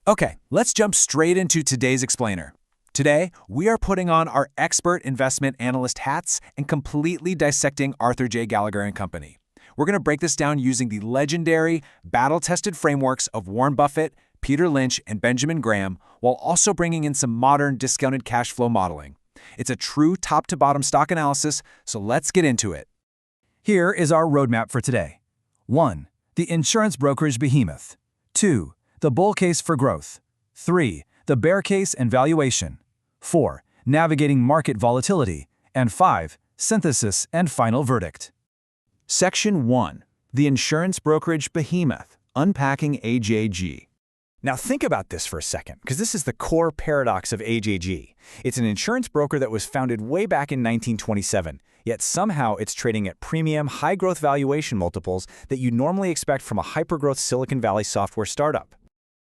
Okay, let's jump straight into today's explainer. Today, we are putting on our expert investment analyst hats and completely dissecting Arthur J. Gallagher and Company. We're going to break this down using the legendary, battle-tested frameworks of Warren Buffett, Peter Lynch, and Benjamin Graham, while also bringing in some modern discounted cash flow modeling. It's a true top-to-bottom stock analysis, so let's get into it. Here is our roadmap for today. 1. The insurance brokerage behemoth. 2. The bull case for growth. 3. The bear case and valuation. 4. Navigating market volatility. And 5. Synthesis and final verdict. Section 1. The insurance brokerage behemoth, unpacking AJG. Now think about this for a second, because this is the core paradox of AJG. It's an insurance broker that was founded way back in 1927, yet somehow it's trading at premium, high-growth valuation multiples that you normally expect from a hyper-growth Silicon Valley software startup.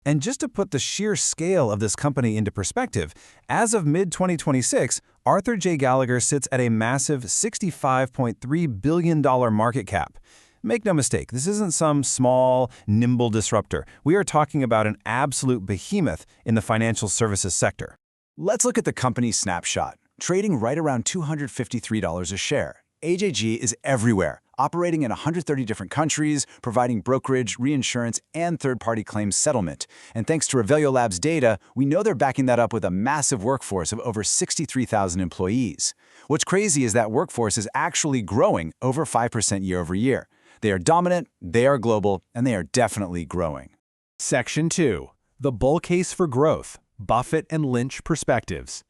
And just to put the sheer scale of this company into perspective, as of mid-2026, Arthur J. Gallagher sits at a massive $65.3 billion market cap. Make no mistake, this isn't some small, nimble disruptor. We are talking about an absolute behemoth in the financial services sector. Let's look at the company's snapshot. Trading right around $253 a share. AJG is everywhere, operating in 130 different countries, providing brokerage, reinsurance, and third-party claims settlement. And thanks to Revelio Labs data, we know they're backing that up with a massive workforce of over 63,000 employees. What's crazy is that workforce is actually growing over 5% year over year. They are dominant, they are global, and they are definitely growing. Section 2. The bull case for growth, Buffett and Lynch perspectives.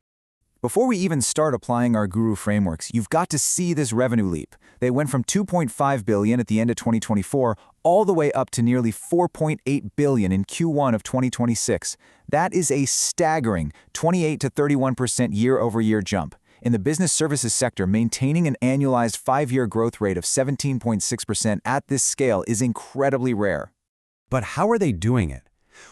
Before we even start applying our guru frameworks, you've got to see this revenue leap. They went from $2.5 billion at the end of 2024 all the way up to nearly $4.8 billion in Q1 of 2026. That is a staggering 28 to 31% year-over-year jump. In the business services sector, maintaining an annualized 5-year growth rate of 17.6% at this scale is incredibly rare. But how are they doing it?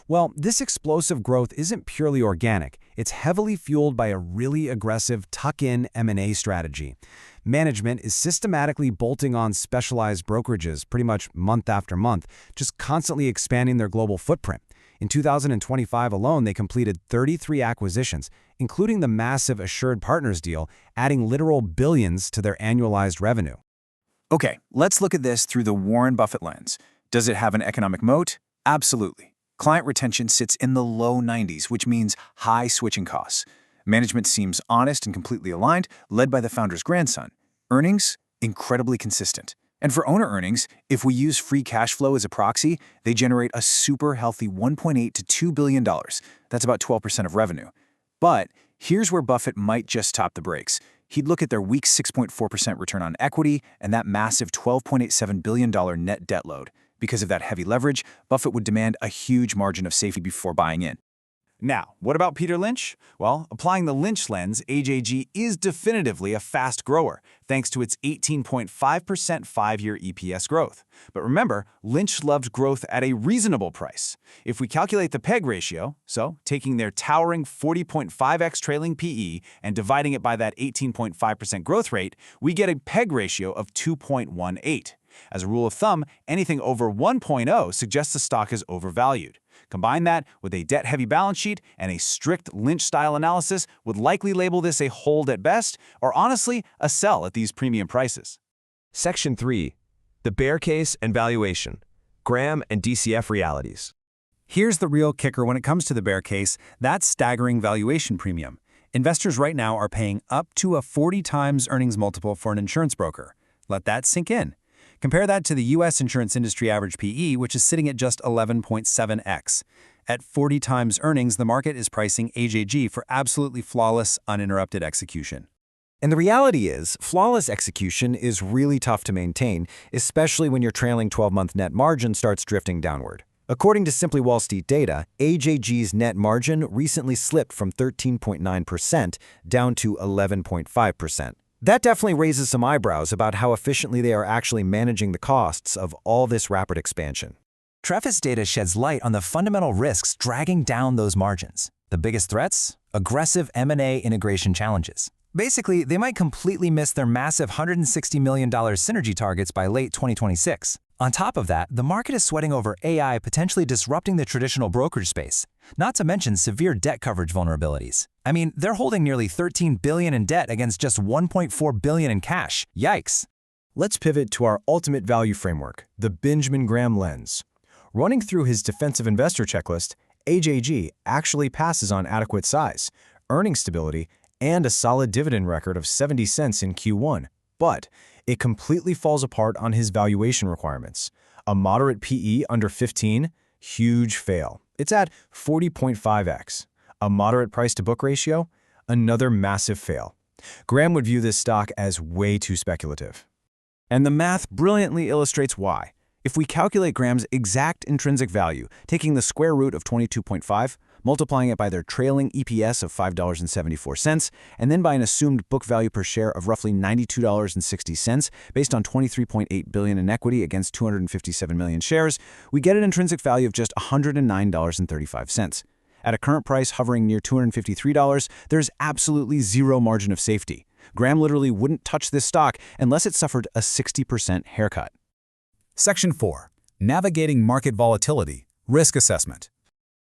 Well, this explosive growth isn't purely organic. It's heavily fueled by a really aggressive tuck-in M&A strategy. Management is systematically bolting on specialized brokerages pretty much month after month, just constantly expanding their global footprint. In 2025 alone, they completed 33 acquisitions, including the massive Assured Partners deal, adding literal billions to their annualized revenue. Okay, let's look at this through the Warren Buffett lens. Does it have an economic moat? Absolutely. Client retention sits in the low 90s, which means high switching costs. Management seems honest and completely aligned, led by the founder's grandson. Earnings? Incredibly consistent. And for owner earnings, if we use free cash flow as a proxy, they generate a super healthy $1.8 to $2 billion. That's about 12% of revenue. But here's where Buffett might just top the brakes. He'd look at their weak 6.4% return on equity and that massive $12.87 billion net debt load. Because of that heavy leverage, Buffett would demand a huge margin of safety before buying in. Now, what about Peter Lynch? Well, applying the Lynch lens, AJG is definitively a fast grower, thanks to its 18.5% 5-year EPS growth. But remember, Lynch loved growth at a reasonable price. If we calculate the PEG ratio, so taking their towering 40.5x trailing PE and dividing it by that 18.5% growth rate, we get a PEG ratio of 2.18. As a rule of thumb, anything over 1.0 suggests the stock is overvalued. Combine that with a debt-heavy balance sheet and a strict Lynch-style analysis would likely label this a hold at best, or honestly, a sell at these premium prices. Section 3. The bear case and valuation. Graham and DCF realities. Here's the real kicker when it comes to the bear case, that staggering valuation premium. Investors right now are paying up to a 40 times earnings multiple for an insurance broker. Let that sink in. Compare that to the U.S. insurance industry average PE, which is sitting at just 11.7x. At 40 times earnings, the market is pricing AJG for absolutely flawless, uninterrupted execution. And the reality is, flawless execution is really tough to maintain, especially when your trailing 12-month net margin starts drifting downward. According to Simply Wall Street data, AJG's net margin recently slipped from 13.9% down to 11.5%. That definitely raises some eyebrows about how efficiently they are actually managing the costs of all this rapid expansion. Trefis data sheds light on the fundamental risks dragging down those margins. The biggest threats? Aggressive M&A integration challenges. Basically, they might completely miss their massive $160 million synergy targets by late 2026. On top of that, the market is sweating over AI potentially disrupting the traditional brokerage space, not to mention severe debt coverage vulnerabilities. I mean, they're holding nearly $13 billion in debt against just $1.4 billion in cash. Yikes! Let's pivot to our ultimate value framework, the Benjamin Graham lens. Running through his defensive investor checklist, AJG actually passes on adequate size, earnings stability, and a solid dividend record of 70 cents in Q1. But it completely falls apart on his valuation requirements. A moderate PE under 15, huge fail. It's at 40.5x. A moderate price-to-book ratio, another massive fail. Graham would view this stock as way too speculative. And the math brilliantly illustrates why. If we calculate Graham's exact intrinsic value, taking the square root of 22.5, multiplying it by their trailing EPS of $5.74, and then by an assumed book value per share of roughly $92.60 based on $23.8 billion in equity against 257 million shares, we get an intrinsic value of just $109.35. At a current price hovering near $253, there's absolutely zero margin of safety. Graham literally wouldn't touch this stock unless it suffered a 60% haircut. Section 4. Navigating Market Volatility. Risk Assessment.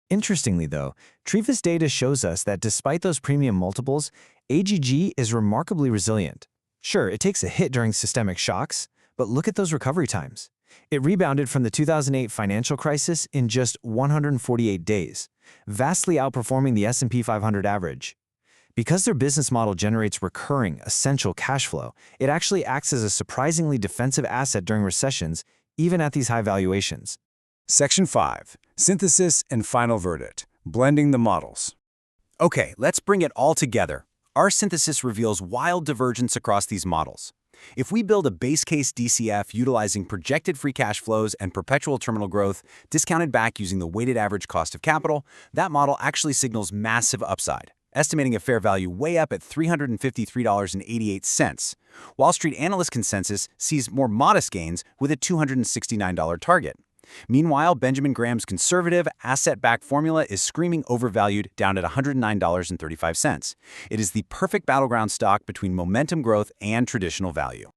Interestingly, though, Triva's data shows us that despite those premium multiples, AGG is remarkably resilient. Sure, it takes a hit during systemic shocks, but look at those recovery times. It rebounded from the 2008 financial crisis in just 148 days, vastly outperforming the S&P 500 average. Because their business model generates recurring, essential cash flow, it actually acts as a surprisingly defensive asset during recessions, even at these high valuations. Section 5. Synthesis and Final Verdict. Blending the models. Okay, let's bring it all together. Our synthesis reveals wild divergence across these models. If we build a base case DCF utilizing projected free cash flows and perpetual terminal growth, discounted back using the weighted average cost of capital, that model actually signals massive upside, estimating a fair value way up at $353.88. Wall Street analyst consensus sees more modest gains with a $269 target. Meanwhile, Benjamin Graham's conservative, asset-backed formula is screaming overvalued down at $109.35. It is the perfect battleground stock between momentum growth and traditional value.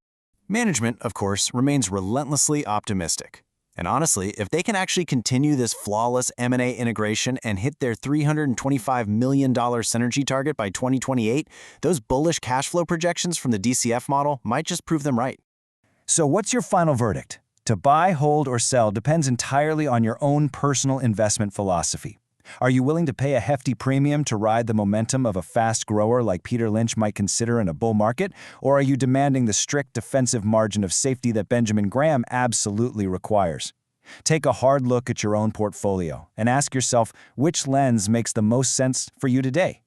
Management, of course, remains relentlessly optimistic. And honestly, if they can actually continue this flawless M&A integration and hit their $325 million synergy target by 2028, those bullish cash flow projections from the DCF model might just prove them right. So what's your final verdict? To buy, hold, or sell depends entirely on your own personal investment philosophy. Are you willing to pay a hefty premium to ride the momentum of a fast grower like Peter Lynch might consider in a bull market, or are you demanding the strict defensive margin of safety that Benjamin Graham absolutely requires? Take a hard look at your own portfolio and ask yourself which lens makes the most sense for you today.